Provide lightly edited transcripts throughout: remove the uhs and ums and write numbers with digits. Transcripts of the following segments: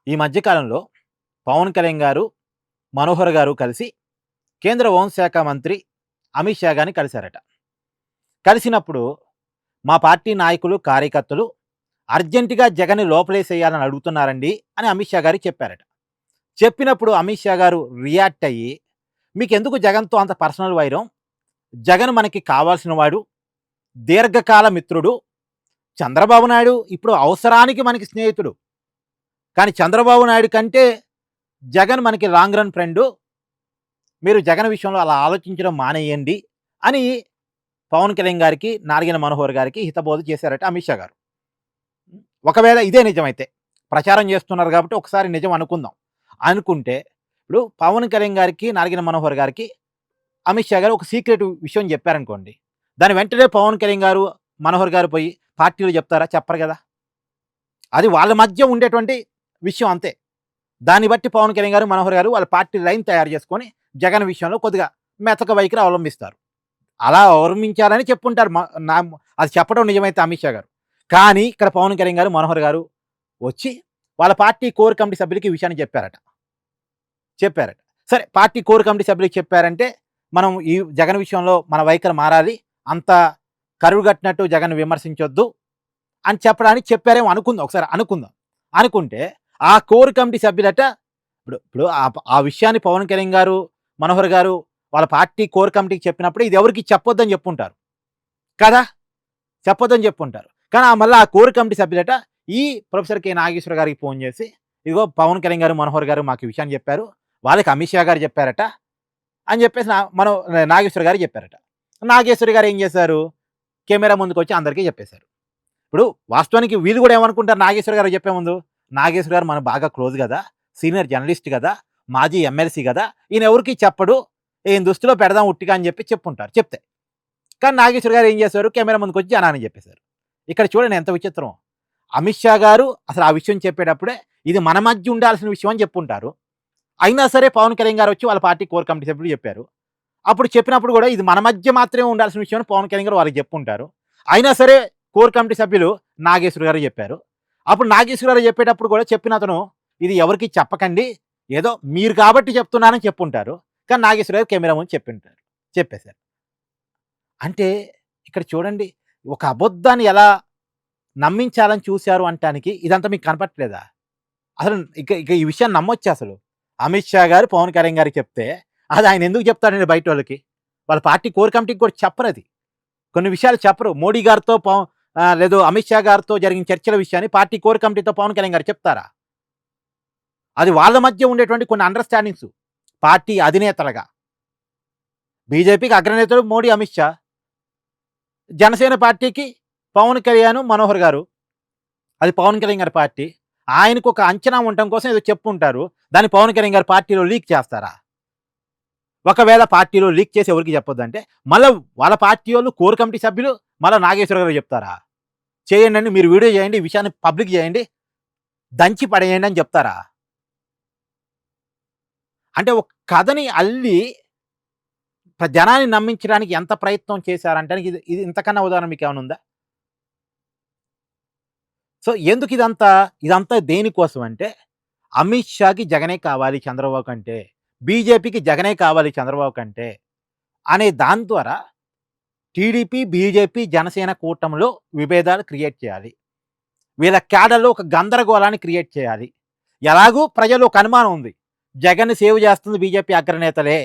ఈ మధ్య కాలంలో పవన్ కళ్యాణ్ గారు, మనోహర్ గారు కలిసి కేంద్ర హోంశాఖ మంత్రి అమిత్ షా గారిని కలిసారట. కలిసినప్పుడు మా పార్టీ నాయకులు, కార్యకర్తలు అర్జెంట్‌గా జగన్‌ని లోపలేసేయాలని అడుగుతున్నారండి అని అమిత్ షా గారికి చెప్పారట. చెప్పినప్పుడు అమిత్ షా గారు రియాక్ట్ అయ్యి, "మీకెందుకు జగన్‌తో అంత పర్సనల్ వైరం? జగన్ మనకి కావాల్సిన వాడు, దీర్ఘకాల మిత్రుడు. చంద్రబాబు నాయుడు ఇప్పుడు అవసరానికి మనకి స్నేహితుడు. కానీ చంద్రబాబు నాయుడు కంటే జగన్ మనకి లాంగ్ రన్ ఫ్రెండు. మీరు జగన్ విషయంలో అలా ఆలోచించడం మానేయండి" అని పవన్ కళ్యాణ్ గారికి, నారాయణ మనోహర్ గారికి హితబోధ చేశారట అమిత్ షా గారు. ఒకవేళ ఇదే నిజమైతే, ప్రచారం చేస్తున్నారు కాబట్టి ఒకసారి నిజం అనుకుందాం. అనుకుంటే ఇప్పుడు పవన్ కళ్యాణ్ గారికి, నారాయణ మనోహర్ గారికి అమిత్ షా గారు ఒక సీక్రెట్ విషయం చెప్పారనుకోండి. దాని వెంటనే పవన్ కళ్యాణ్ గారు, మనోహర్ గారు పోయి పార్టీలో చెప్తారా? చెప్పరు కదా! అది వాళ్ళ మధ్య ఉండేటువంటి విషయం అంతే. దాన్ని బట్టి పవన్ కళ్యాణ్ గారు, మనోహర్ గారు వాళ్ళ పార్టీ లైన్ తయారు చేసుకొని జగన్ విషయంలో కొద్దిగా మెతక వైఖరి అవలంబిస్తారు. అలా అవలంబించారని చెప్పుంటారు. అది చెప్పడం నిజమైతే అమిత్ షా గారు. కానీ ఇక్కడ పవన్ కళ్యాణ్ గారు, మనోహర్ గారు వచ్చి వాళ్ళ పార్టీ కోర్ కమిటీ సభ్యులకి ఈ విషయాన్ని చెప్పారట. చెప్పారట. సరే, పార్టీ కోర్ కమిటీ సభ్యులకి చెప్పారంటే మనం ఈ జగన్ విషయంలో మన వైఖరి మారాలి. అంత కరువుగట్టినట్టు జగన్ విమర్శించొద్దు అని చెప్పడానికి చెప్పారేమో అనుకుందాం. ఒకసారి అనుకుందాం. అనుకుంటే ఆ కోర్ కమిటీ సభ్యులట ఇప్పుడు ఇప్పుడు ఆ విషయాన్ని పవన్ కళ్యాణ్ గారు, మనోహర్ గారు వాళ్ళ పార్టీ కోర్ కమిటీకి చెప్పినప్పుడు ఇది ఎవరికీ చెప్పొద్దని చెప్పుంటారు కదా! చెప్పొద్దని చెప్పుంటారు. కానీ మళ్ళీ ఆ కోర్ కమిటీ సభ్యులట ఈ ప్రొఫెసర్ కె. నాగేశ్వర గారికి ఫోన్ చేసి, ఇదిగో పవన్ కళ్యాణ్ గారు, మనోహర్ గారు మాకు ఈ విషయాన్ని చెప్పారు. వాళ్ళకి అమిత్ షా గారు చెప్పారట అని చెప్పేసి నాగేశ్వర గారికి చెప్పారట. నాగేశ్వర గారు ఏం చేశారు? కెమెరా ముందుకొచ్చి అందరికీ చెప్పేశారు. ఇప్పుడు వాస్తవానికి వీళ్ళు కూడా ఏమనుకుంటారు నాగేశ్వర గారు చెప్పే ముందు? నాగేశ్వర గారు మనకు బాగా క్లోజ్ కదా, సీనియర్ జర్నలిస్ట్ కదా, మాజీ ఎమ్మెల్సీ కదా, ఈయన ఎవరికీ చెప్పడు, ఈయన దృష్టిలో పెడదాం ఉట్టిగా అని చెప్పి చెప్పుంటారు చెప్తే. కానీ నాగేశ్వర గారు ఏం చేశారు? కెమెరా ముందుకు వచ్చి జనాన్ని చెప్పేశారు. ఇక్కడ చూడండి ఎంత విచిత్రం. అమిత్ షా గారు అసలు ఆ విషయం చెప్పేటప్పుడే ఇది మన మధ్య ఉండాల్సిన విషయం అని చెప్పుంటారు. అయినా సరే పవన్ కళ్యాణ్ గారు వచ్చి వాళ్ళ పార్టీ కోర్ కమిటీ సభ్యులు చెప్పారు. అప్పుడు చెప్పినప్పుడు కూడా ఇది మన మధ్య మాత్రమే ఉండాల్సిన విషయం అని పవన్ కళ్యాణ్ గారు వాళ్ళకి చెప్పుంటారు. అయినా సరే కోర్ కమిటీ సభ్యులు నాగేశ్వర గారు చెప్పారు. అప్పుడు నాగేశ్వర గారు చెప్పేటప్పుడు కూడా చెప్పిన అతను ఇది ఎవరికి చెప్పకండి, ఏదో మీరు కాబట్టి చెప్తున్నానని చెప్పుంటారు. కానీ నాగేశ్వర గారు కెమెరా ముందు చెప్పేశారు. అంటే ఇక్కడ చూడండి, ఒక అబద్ధాన్ని ఎలా నమ్మించాలని చూశారు అంటానికి ఇదంతా మీకు కనపట్లేదా? అసలు ఇక ఇక ఈ విషయాన్ని నమ్మొచ్చా అసలు? అమిత్ షా గారు పవన్ కళ్యాణ్ గారికి చెప్తే అది ఆయన ఎందుకు చెప్తాడండి బయటోళ్ళకి? వాళ్ళ పార్టీ కోర్ కమిటీకి కూడా చెప్పరది. కొన్ని విషయాలు చెప్పరు. మోడీ గారితో లేదు అమిత్ షా గారితో జరిగిన చర్చల విషయాన్ని పార్టీ కోర్ కమిటీతో పవన్ కళ్యాణ్ గారు చెప్తారా? అది వాళ్ళ మధ్య ఉండేటువంటి కొన్ని అండర్‌స్టాండింగ్స్. పార్టీ అధినేతలుగా. బీజేపీకి అగ్రనేతలు మోడీ, అమిత్ షా. జనసేన పార్టీకి పవన్ కళ్యాణ్, మనోహర్ గారు. అది పవన్ కళ్యాణ్ గారి పార్టీ. ఆయనకు ఒక అంచనా ఉండటం కోసం ఏదో చెప్పుంటారు. దాన్ని పవన్ కళ్యాణ్ గారి పార్టీలో లీక్ చేస్తారా? ఒకవేళ పార్టీలో లీక్ చేసి ఎవరికీ చెప్పొద్దంటే మళ్ళా వాళ్ళ పార్టీయోళ్ళు కోర్ కమిటీ సభ్యులు మళ్ళా నాగేశ్వర గారికి చెప్తారా? చేయండండి, మీరు వీడియో చేయండి, ఈ విషయాన్ని పబ్లిక్ చేయండి, దంచి పడేయండి అని చెప్తారా? అంటే ఒక కథని అల్లి జనాన్ని నమ్మించడానికి ఎంత ప్రయత్నం చేశారంటానికి ఇది ఇది ఇంతకన్నా ఉదాహరణ మీకేమైనా ఉందా? సో ఎందుకు ఇదంతా? ఇదంతా దేనికోసం అంటే అమిత్ షాకి జగనే కావాలి చంద్రబాబు కంటే, బీజేపీకి జగనే కావాలి చంద్రబాబు కంటే అనే దాని ద్వారా టీడీపీ, బీజేపీ, జనసేన కూటమిలో విభేదాలు క్రియేట్ చేయాలి. వీళ్ళ క్యాడర్‌లో ఒక గందరగోళాన్ని క్రియేట్ చేయాలి. ఎలాగూ ప్రజలు ఒక అనుమానం ఉంది. జగన్‌ని సేవ్ చేస్తుంది బీజేపీ అగ్రనేతలే.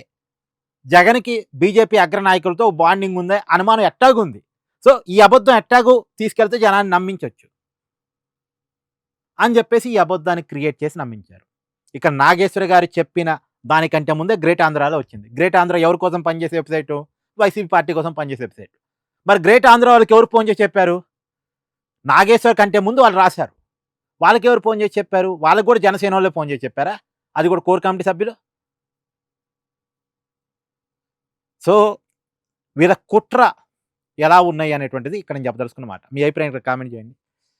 జగన్‌కి బీజేపీ అగ్రనాయకులతో బాండింగ్ ఉంది అనుమానం ఎట్టాగుంది. సో ఈ అబద్ధం ఎట్టాగూ తీసుకెళ్తే జనాన్ని నమ్మించొచ్చు అని చెప్పేసి ఈ అబద్ధాన్ని క్రియేట్ చేసి నమ్మించారు. ఇక నాగేశ్వర గారు చెప్పిన దానికంటే ముందే గ్రేట్ ఆంధ్రాలో వచ్చింది. గ్రేట్ ఆంధ్ర ఎవరి కోసం పనిచేసే వెబ్‌సైటు? వైసీపీ పార్టీ కోసం పనిచేసే వెబ్‌సైట్. మరి గ్రేట్ ఆంధ్ర వాళ్ళకి ఎవరు ఫోన్ చేసి చెప్పారు? నాగేశ్వర్ కంటే ముందు వాళ్ళు రాశారు. వాళ్ళకి ఎవరు ఫోన్ చేసి చెప్పారు? వాళ్ళకి కూడా జనసేనోళ్ళే ఫోన్ చేసి చెప్పారా? అది కూడా కోర్ కమిటీ సభ్యులు. సో వీళ్ళ కుట్ర ఎలా ఉన్నాయి అనేటువంటిది ఇక్కడ నేను చెప్పదలుచుకున్న మాట. మీ అభిప్రాయం ఇక్కడ కామెంట్ చేయండి.